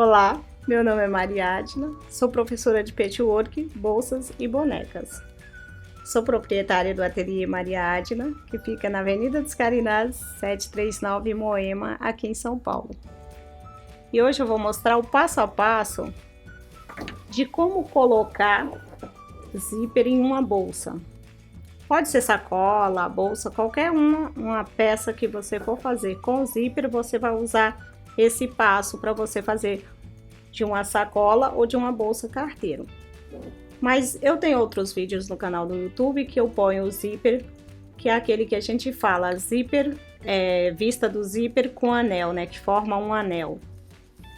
Olá, meu nome é Mariadna, sou professora de patchwork, bolsas e bonecas. Sou proprietária do ateliê Mariadna, que fica na Avenida dos Carinás, 739 Moema, aqui em São Paulo. E hoje eu vou mostrar o passo a passo de como colocar zíper em uma bolsa. Pode ser sacola, bolsa, qualquer uma peça que você for fazer com zíper, você vai usar esse passo para você fazer de uma sacola ou de uma bolsa carteiro. Mas eu tenho outros vídeos no canal do YouTube que eu ponho o zíper, que é aquele que a gente fala, zíper, vista do zíper com anel, né, que forma um anel.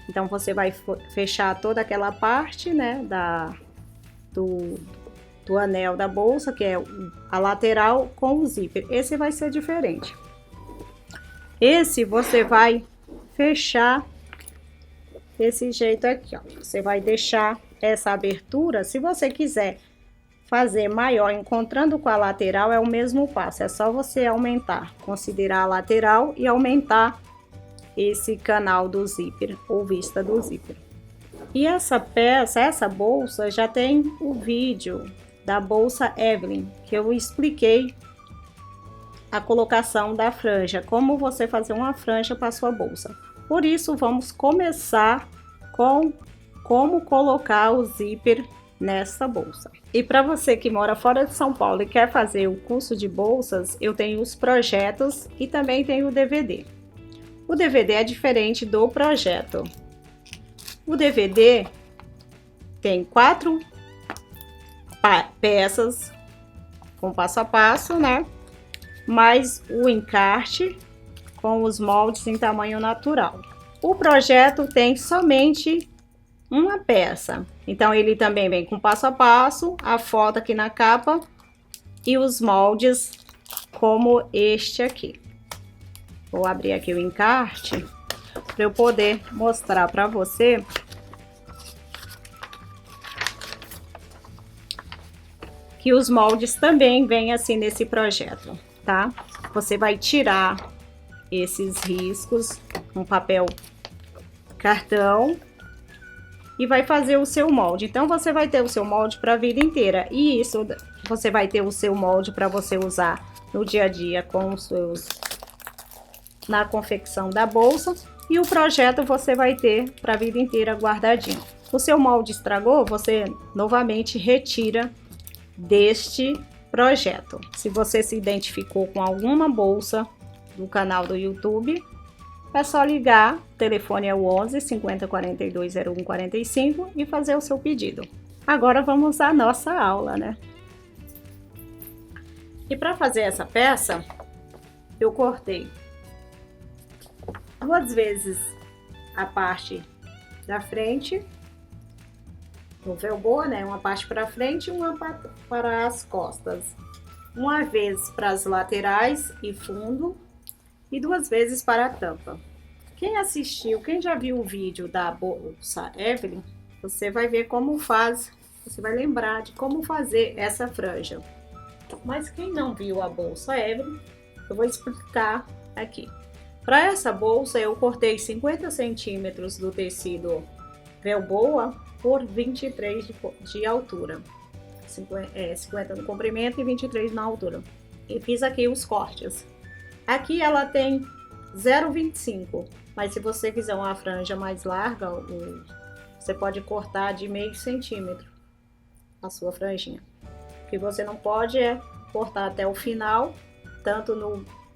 Então você vai fechar toda aquela parte, né, do anel da bolsa, que é a lateral com o zíper. Esse vai ser diferente. Esse você vai fechar desse jeito aqui, ó. Você vai deixar essa abertura. Se você quiser fazer maior, encontrando com a lateral, é o mesmo passo. É só você aumentar, considerar a lateral e aumentar esse canal do zíper ou vista do zíper. E essa peça, essa bolsa, já tem o vídeo da bolsa Evelyn, que eu expliquei a colocação da franja, como você fazer uma franja para sua bolsa. Por isso, vamos começar com como colocar o zíper nessa bolsa. E para você que mora fora de São Paulo e quer fazer o curso de bolsas, eu tenho os projetos e também tenho o DVD. O DVD é diferente do projeto. O DVD tem 4 peças com passo a passo, né? Mais o encarte com os moldes em tamanho natural. O projeto tem somente uma peça, então ele também vem com passo a passo, a foto aqui na capa e os moldes como este aqui. Vou abrir aqui o encarte para eu poder mostrar para você que os moldes também vêm assim nesse projeto, tá? Você vai tirar esses riscos com papel cartão e vai fazer o seu molde. Então você vai ter o seu molde para a vida inteira, e isso você vai ter o seu molde para você usar no dia a dia com os seus, na confecção da bolsa, e o projeto você vai ter para a vida inteira guardadinho. O seu molde estragou, você novamente retira deste projeto. Se você se identificou com alguma bolsa do canal do YouTube, é só ligar, o telefone é o 11 50 42 01 45 e fazer o seu pedido. Agora vamos à nossa aula, né? E para fazer essa peça, eu cortei 2 vezes a parte da frente do velcro, né? Uma parte para frente e uma para as costas. Uma vez para as laterais e fundo e 2 vezes para a tampa. Quem assistiu, quem já viu o vídeo da bolsa Evelyn, você vai ver como faz, você vai lembrar de como fazer essa franja. Mas quem não viu a bolsa Evelyn, eu vou explicar aqui. Para essa bolsa eu cortei 50 centímetros do tecido velboa por 23 de altura, 50 no comprimento e 23 na altura. E fiz aqui os cortes. Aqui ela tem 0,25, mas se você quiser uma franja mais larga, você pode cortar de meio centímetro a sua franjinha. O que você não pode é cortar até o final, tanto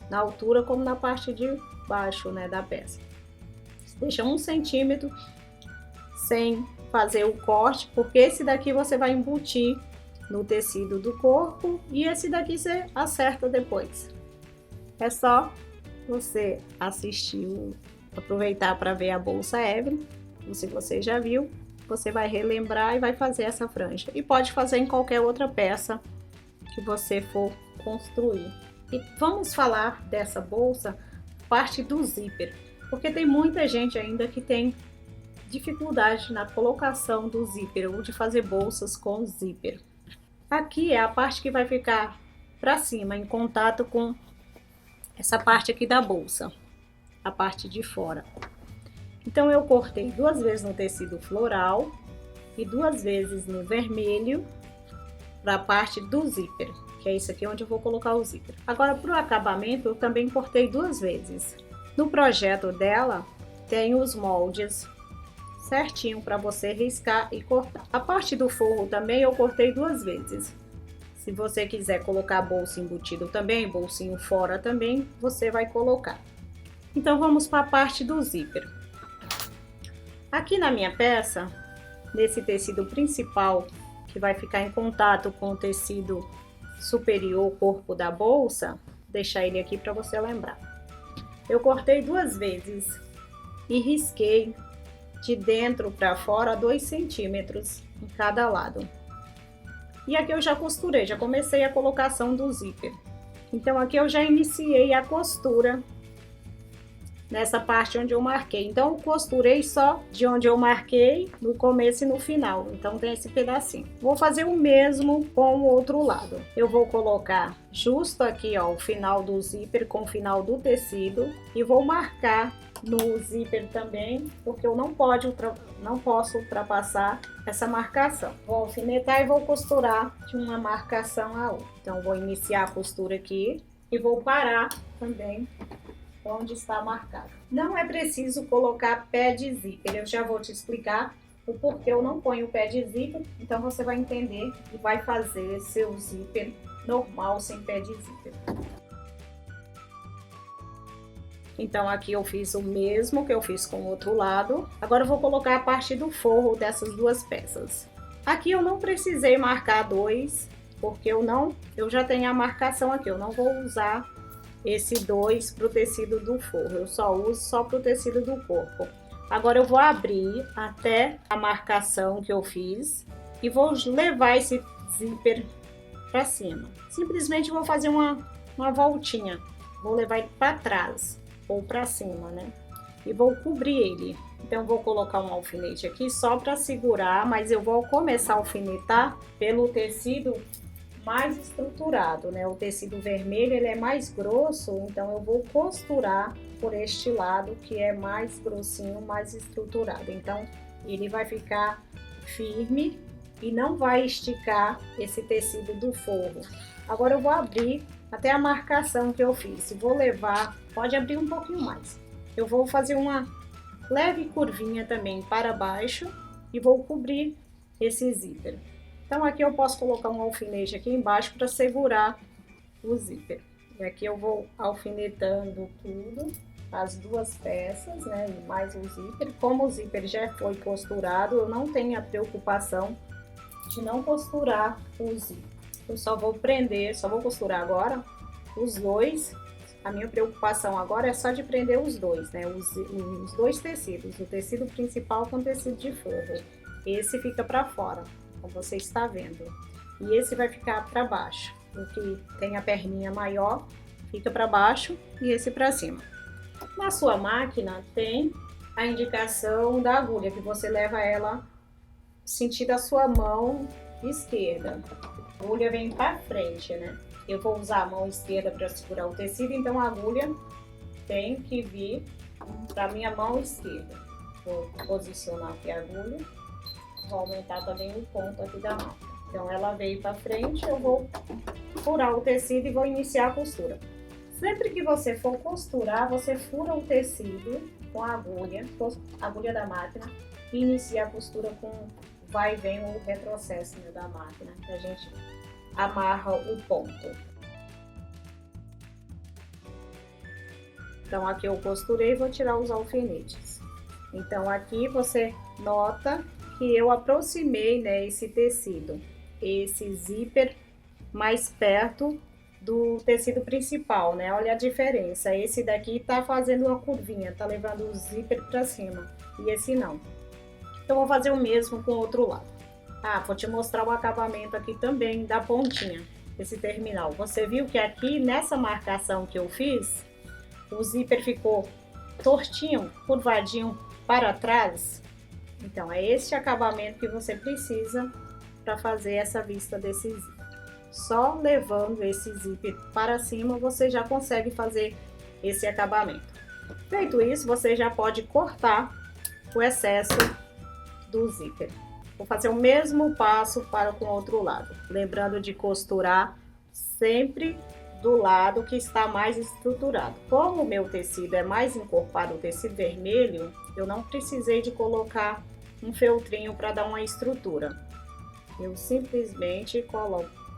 na altura como na parte de baixo, né, da peça. Deixa 1 centímetro sem fazer o corte, porque esse daqui você vai embutir no tecido do corpo e esse daqui você acerta depois. É só você assistir, aproveitar para ver a bolsa Evelyn. Se você já viu, você vai relembrar e vai fazer essa franja. E pode fazer em qualquer outra peça que você for construir. E vamos falar dessa bolsa, parte do zíper, porque tem muita gente ainda que tem dificuldade na colocação do zíper ou de fazer bolsas com zíper. Aqui é a parte que vai ficar para cima, em contato com essa parte aqui da bolsa, a parte de fora. Então eu cortei 2 vezes no tecido floral e 2 vezes no vermelho para a parte do zíper, que é isso aqui onde eu vou colocar o zíper. Agora para o acabamento eu também cortei 2 vezes. No projeto dela tem os moldes certinho para você riscar e cortar. A parte do forro também eu cortei 2 vezes. Se você quiser colocar bolso embutido também, bolsinho fora também, você vai colocar. Então vamos para a parte do zíper. Aqui na minha peça, nesse tecido principal, que vai ficar em contato com o tecido superior, corpo da bolsa, vou deixar ele aqui para você lembrar. Eu cortei 2 vezes e risquei de dentro para fora 2 centímetros em cada lado. E aqui eu já costurei, já comecei a colocação do zíper. Então aqui eu já iniciei a costura nessa parte onde eu marquei. Então eu costurei só de onde eu marquei no começo e no final. Então tem esse pedacinho. Vou fazer o mesmo com o outro lado. Eu vou colocar justo aqui, ó, o final do zíper com o final do tecido e vou marcar no zíper também, porque eu não posso ultrapassar essa marcação. Vou alfinetar e vou costurar de uma marcação a outra. Então vou iniciar a costura aqui e vou parar também onde está marcado. Não é preciso colocar pé de zíper, eu já vou te explicar o porquê eu não ponho o pé de zíper, então você vai entender e vai fazer seu zíper normal sem pé de zíper. Então aqui eu fiz o mesmo que eu fiz com o outro lado. Agora eu vou colocar a parte do forro dessas 2 peças. Aqui eu não precisei marcar 2, porque eu já tenho a marcação aqui, eu não vou usar esse 2 para o tecido do forro, eu só uso só para o tecido do corpo. Agora eu vou abrir até a marcação que eu fiz e vou levar esse zíper para cima. Simplesmente vou fazer uma voltinha, vou levar ele para trás ou para cima, né? E vou cobrir ele. Então vou colocar um alfinete aqui só para segurar, mas eu vou começar a alfinetar pelo tecido mais estruturado, né? O tecido vermelho ele é mais grosso, então eu vou costurar por este lado que é mais grossinho, mais estruturado. Então ele vai ficar firme e não vai esticar esse tecido do forro. Agora eu vou abrir até a marcação que eu fiz. Vou levar, pode abrir um pouquinho mais. Eu vou fazer uma leve curvinha também para baixo e vou cobrir esse zíper. Então aqui eu posso colocar um alfinete aqui embaixo para segurar o zíper. E aqui eu vou alfinetando tudo, as 2 peças, né, e mais o zíper. Como o zíper já foi costurado, eu não tenho a preocupação de não costurar o zíper. Eu só vou prender, só vou costurar agora os 2. A minha preocupação agora é só de prender os 2, né, os 2 tecidos, o tecido principal com o tecido de forro. Esse fica para fora, como você está vendo, e esse vai ficar para baixo. O que tem a perninha maior fica para baixo e esse para cima. Na sua máquina tem a indicação da agulha, que você leva ela sentido a sua mão esquerda. A agulha vem para frente, né? Eu vou usar a mão esquerda para segurar o tecido, então a agulha tem que vir para minha mão esquerda. Vou posicionar aqui a agulha. Vou aumentar também o ponto aqui da mão. Então ela veio para frente, eu vou furar o tecido e vou iniciar a costura. Sempre que você for costurar, você fura o tecido com a agulha da máquina e inicia a costura com vai e vem o retrocesso, né, da máquina, que a gente amarra o ponto. Então aqui eu costurei e vou tirar os alfinetes. Então aqui você nota que eu aproximei, né, esse tecido, esse zíper mais perto do tecido principal, né? Olha a diferença. Esse daqui tá fazendo uma curvinha, tá levando o zíper para cima e esse não. Eu vou fazer o mesmo com o outro lado. Ah, vou te mostrar o acabamento aqui também da pontinha, esse terminal. Você viu que aqui nessa marcação que eu fiz, o zíper ficou tortinho, curvadinho para trás. Então é esse acabamento que você precisa para fazer essa vista desse zíper. Só levando esse zíper para cima você já consegue fazer esse acabamento. Feito isso, você já pode cortar o excesso do zíper. Vou fazer o mesmo passo para com o outro lado, lembrando de costurar sempre do lado que está mais estruturado. Como o meu tecido é mais encorpado, o tecido vermelho, eu não precisei de colocar um feltrinho para dar uma estrutura. Eu simplesmente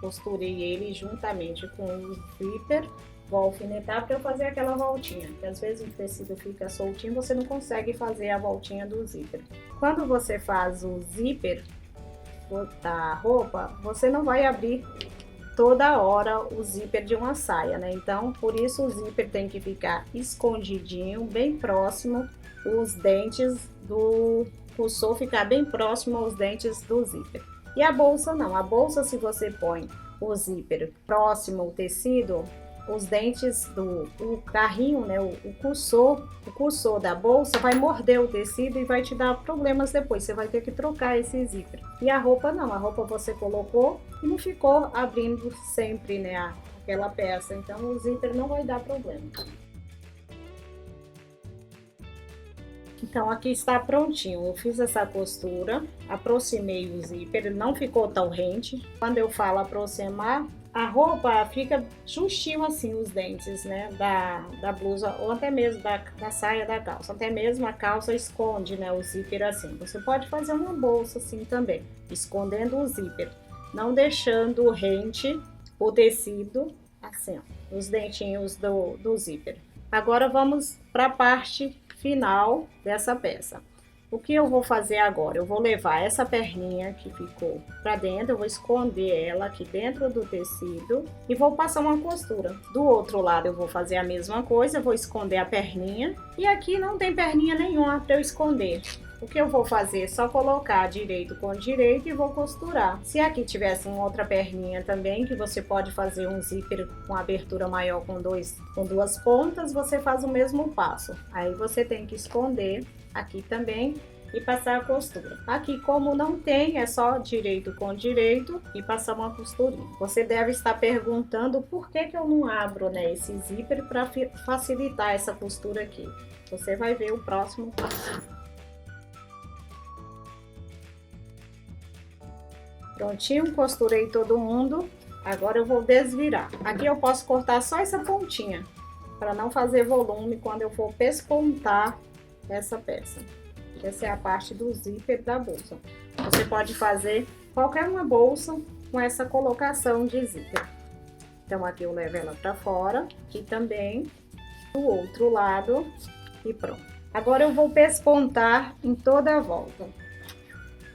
costurei ele juntamente com o zíper. Vou alfinetar para eu fazer aquela voltinha, que às vezes o tecido fica soltinho, você não consegue fazer a voltinha do zíper. Quando você faz o zíper da roupa, você não vai abrir toda hora o zíper de uma saia, né? Então, por isso o zíper tem que ficar escondidinho, bem próximo, os dentes do pulsou ficar bem próximo aos dentes do zíper. E a bolsa não, a bolsa se você põe o zíper próximo ao tecido, os dentes do carrinho, né, o cursor da bolsa vai morder o tecido e vai te dar problemas depois, você vai ter que trocar esse zíper. E a roupa não, a roupa você colocou e não ficou abrindo sempre, né, aquela peça, então o zíper não vai dar problema. Então aqui está prontinho, eu fiz essa costura, aproximei o zíper, ele não ficou tão rente. Quando eu falo aproximar, a roupa fica justinho assim os dentes, né, da blusa ou até mesmo da saia da calça. Até mesmo a calça esconde, né, o zíper assim. Você pode fazer uma bolsa assim também, escondendo o zíper, não deixando rente o tecido assim, ó, os dentinhos do zíper. Agora vamos para a parte final dessa peça. O que eu vou fazer agora? Eu vou levar essa perninha que ficou para dentro, eu vou esconder ela aqui dentro do tecido e vou passar uma costura. Do outro lado eu vou fazer a mesma coisa, eu vou esconder a perninha e aqui não tem perninha nenhuma para eu esconder. O que eu vou fazer é só colocar direito com direito e vou costurar. Se aqui tivesse uma outra perninha também, que você pode fazer um zíper com abertura maior com duas pontas, você faz o mesmo passo. Aí você tem que esconder aqui também e passar a costura. Aqui como não tem, é só direito com direito e passar uma costurinha. Você deve estar perguntando por que eu não abro, né, esse zíper para facilitar essa costura aqui. Você vai ver o próximo passo. Prontinho, costurei todo mundo. Agora eu vou desvirar. Aqui eu posso cortar só essa pontinha, para não fazer volume quando eu for pespontar essa peça. Essa é a parte do zíper da bolsa. Você pode fazer qualquer uma bolsa com essa colocação de zíper. Então aqui eu levo ela para fora, aqui também, do outro lado e pronto. Agora eu vou pespontar em toda a volta.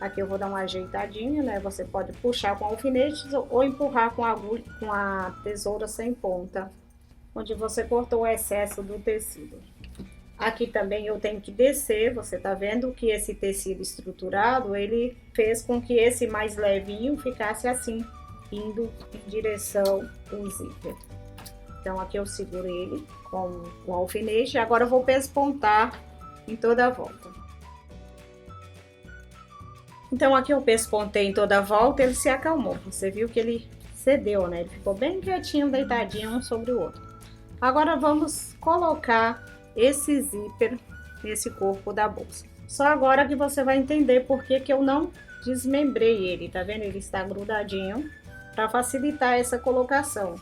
Aqui eu vou dar uma ajeitadinha, né? Você pode puxar com alfinetes ou empurrar com a tesoura sem ponta, onde você cortou o excesso do tecido. Aqui também eu tenho que descer, você tá vendo que esse tecido estruturado, ele fez com que esse mais levinho ficasse assim, indo em direção ao zíper. Então aqui eu seguro ele com o alfinete, agora eu vou pespontar em toda a volta. Então aqui eu pespontei em toda a volta, ele se acalmou. Você viu que ele cedeu, né? Ele ficou bem quietinho, deitadinho um sobre o outro. Agora vamos colocar esse zíper nesse corpo da bolsa. Só agora que você vai entender por que eu não desmembrei ele, tá vendo? Ele está grudadinho para facilitar essa colocação.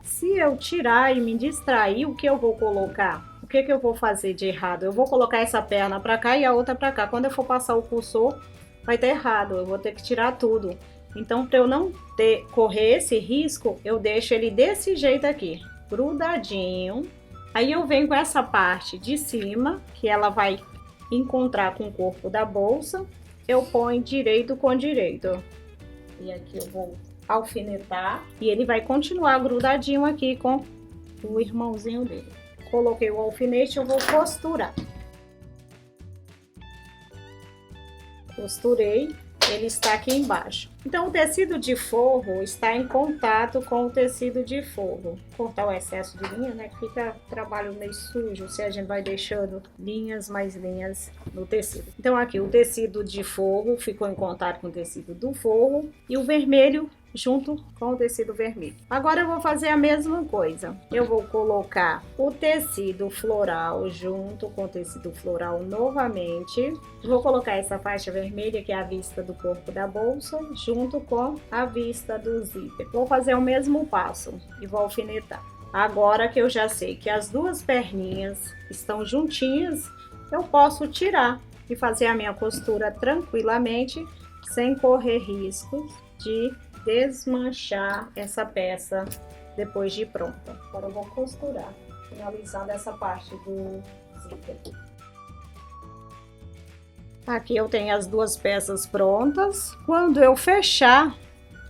Se eu tirar e me distrair, o que eu vou colocar? O que eu vou fazer de errado? Eu vou colocar essa perna para cá e a outra para cá. Quando eu for passar o cursor, vai estar errado, eu vou ter que tirar tudo. Então, para eu não correr esse risco, eu deixo ele desse jeito aqui, grudadinho. Aí eu venho com essa parte de cima, que ela vai encontrar com o corpo da bolsa, eu ponho direito com direito. E aqui eu vou alfinetar e ele vai continuar grudadinho aqui com o irmãozinho dele. Coloquei o alfinete, eu vou costurar. Costurei, ele está aqui embaixo. Então, o tecido de forro está em contato com o tecido de forro. Cortar o excesso de linha, né? Que fica trabalho meio sujo se a gente vai deixando linhas mais linhas no tecido. Então, aqui o tecido de forro ficou em contato com o tecido do forro e o vermelho junto com o tecido vermelho. Agora eu vou fazer a mesma coisa. Eu vou colocar o tecido floral junto com o tecido floral novamente. Vou colocar essa faixa vermelha, que é a vista do corpo da bolsa, junto com a vista do zíper. Vou fazer o mesmo passo e vou alfinetar. Agora que eu já sei que as duas perninhas estão juntinhas, eu posso tirar e fazer a minha costura tranquilamente, sem correr riscos de desmanchar essa peça depois de pronta. Agora eu vou costurar, finalizando essa parte do zíper. Aqui eu tenho as duas peças prontas. Quando eu fechar,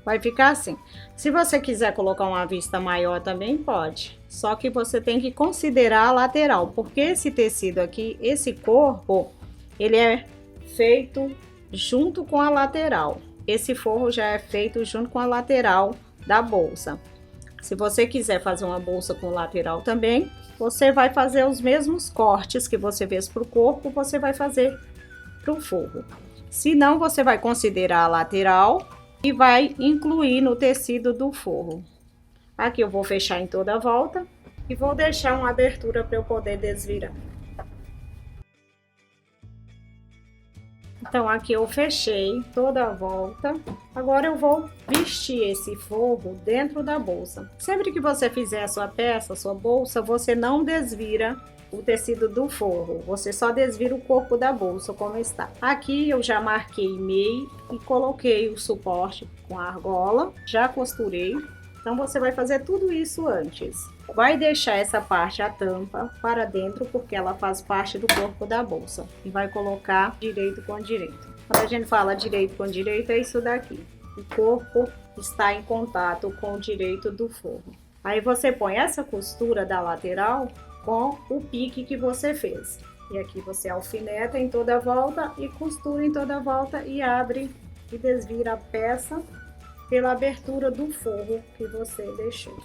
vai ficar assim. Se você quiser colocar uma vista maior também pode. Só que você tem que considerar a lateral, porque esse tecido aqui, esse corpo, ele é feito junto com a lateral. Esse forro já é feito junto com a lateral da bolsa. Se você quiser fazer uma bolsa com lateral também, você vai fazer os mesmos cortes que você fez para o corpo, você vai fazer para o forro. Se não, você vai considerar a lateral e vai incluir no tecido do forro. Aqui eu vou fechar em toda a volta e vou deixar uma abertura para eu poder desvirar. Então, aqui eu fechei toda a volta. Agora eu vou vestir esse forro dentro da bolsa. Sempre que você fizer a sua peça, a sua bolsa, você não desvira o tecido do forro. Você só desvira o corpo da bolsa, como está. Aqui eu já marquei meio e coloquei o suporte com a argola. Já costurei. Então, você vai fazer tudo isso antes. Vai deixar essa parte, a tampa, para dentro, porque ela faz parte do corpo da bolsa. E vai colocar direito com direito. Quando a gente fala direito com direito, é isso daqui. O corpo está em contato com o direito do forro. Aí você põe essa costura da lateral com o pique que você fez. E aqui você alfineta em toda a volta e costura em toda a volta e abre e desvira a peça pela abertura do forro que você deixou.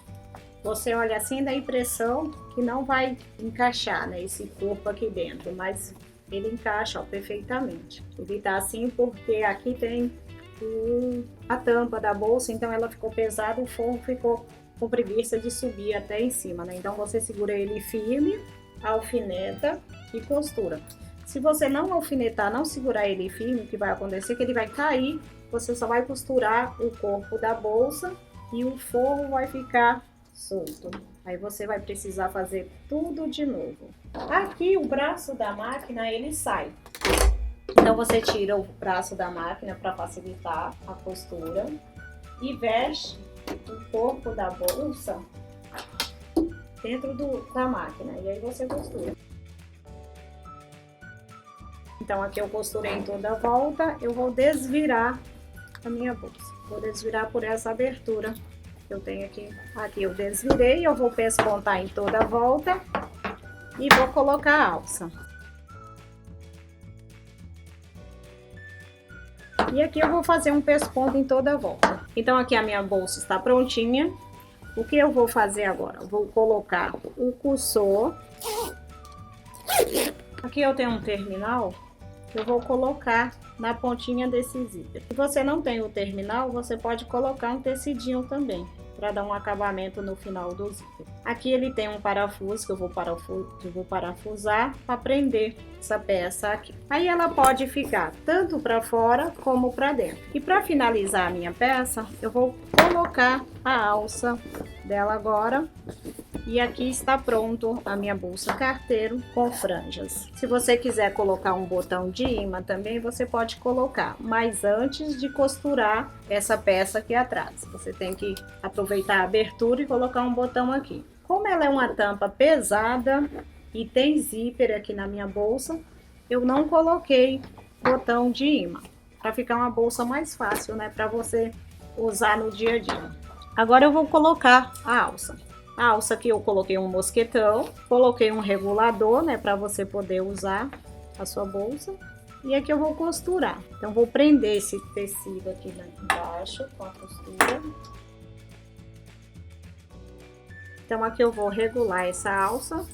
Você olha assim, dá a impressão que não vai encaixar, né, esse corpo aqui dentro, mas ele encaixa, ó, perfeitamente. Ele tá assim porque aqui tem a tampa da bolsa, então ela ficou pesada, o forro ficou com preguiça de subir até em cima, né? Então você segura ele firme, alfineta e costura. Se você não alfinetar, não segurar ele firme, o que vai acontecer é que ele vai cair. Você só vai costurar o corpo da bolsa e o forro vai ficar solto. Aí você vai precisar fazer tudo de novo. Aqui o braço da máquina, ele sai. Então você tira o braço da máquina para facilitar a costura e veste o corpo da bolsa dentro da máquina. E aí você costura. Então aqui eu costurei em toda a volta, eu vou desvirar a minha bolsa. Vou desvirar por essa abertura que eu tenho aqui. Aqui eu desvirei, eu vou pespontar em toda a volta e vou colocar a alça. E aqui eu vou fazer um pesponto em toda a volta. Então aqui a minha bolsa está prontinha. O que eu vou fazer agora? Eu vou colocar o cursor. Aqui eu tenho um terminal. Eu vou colocar na pontinha desse zíper. Se você não tem o terminal, você pode colocar um tecidinho também, para dar um acabamento no final do zíper. Aqui ele tem um parafuso que eu vou parafusar para prender essa peça aqui. Aí ela pode ficar tanto para fora como para dentro. E para finalizar a minha peça, eu vou colocar a alça dela agora. E aqui está pronto a minha bolsa carteiro com franjas. Se você quiser colocar um botão de imã também, você pode colocar. Mas antes de costurar essa peça aqui atrás, você tem que aproveitar a abertura e colocar um botão aqui. Como ela é uma tampa pesada e tem zíper aqui na minha bolsa, eu não coloquei botão de imã. Para ficar uma bolsa mais fácil, né? Para você usar no dia a dia. Agora eu vou colocar a alça. A alça aqui eu coloquei um mosquetão, coloquei um regulador, né, para você poder usar a sua bolsa. E aqui eu vou costurar. Então vou prender esse tecido aqui embaixo com a costura. Então aqui eu vou regular essa alça,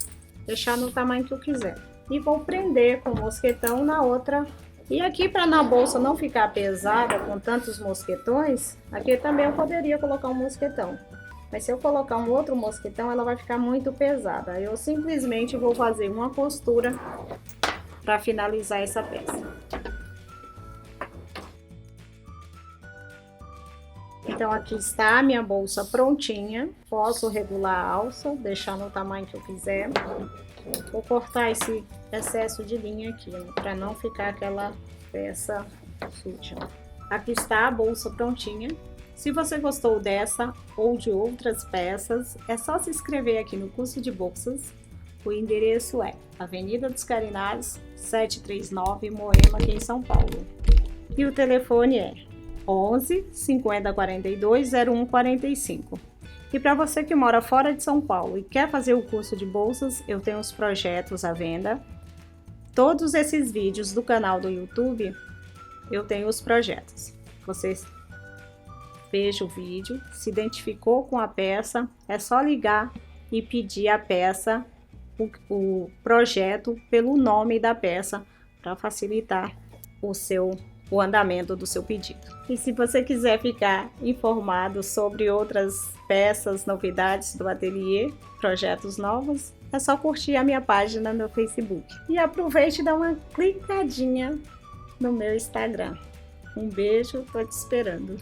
deixar no tamanho que eu quiser. E vou prender com o mosquetão na outra. E aqui, para na bolsa não ficar pesada com tantos mosquetões, aqui também eu poderia colocar um mosquetão. Mas se eu colocar um outro mosquetão, ela vai ficar muito pesada. Eu simplesmente vou fazer uma costura para finalizar essa peça. Então aqui está a minha bolsa prontinha. Posso regular a alça, deixar no tamanho que eu quiser. Vou cortar esse excesso de linha aqui, né, para não ficar aquela peça suja. Aqui está a bolsa prontinha. Se você gostou dessa ou de outras peças, é só se inscrever aqui no curso de bolsas. O endereço é Avenida dos Carinários, 739, Moema, aqui em São Paulo. E o telefone é 11 50 42 01 45. E para você que mora fora de São Paulo e quer fazer o curso de bolsas, eu tenho os projetos à venda. Todos esses vídeos do canal do YouTube, eu tenho os projetos. Vocês vejam o vídeo, se identificou com a peça, é só ligar e pedir a peça, o projeto pelo nome da peça, para facilitar o andamento do seu pedido. E se você quiser ficar informado sobre outras peças, novidades do ateliê, projetos novos, é só curtir a minha página no Facebook. E aproveite e dá uma clicadinha no meu Instagram. Um beijo, tô te esperando.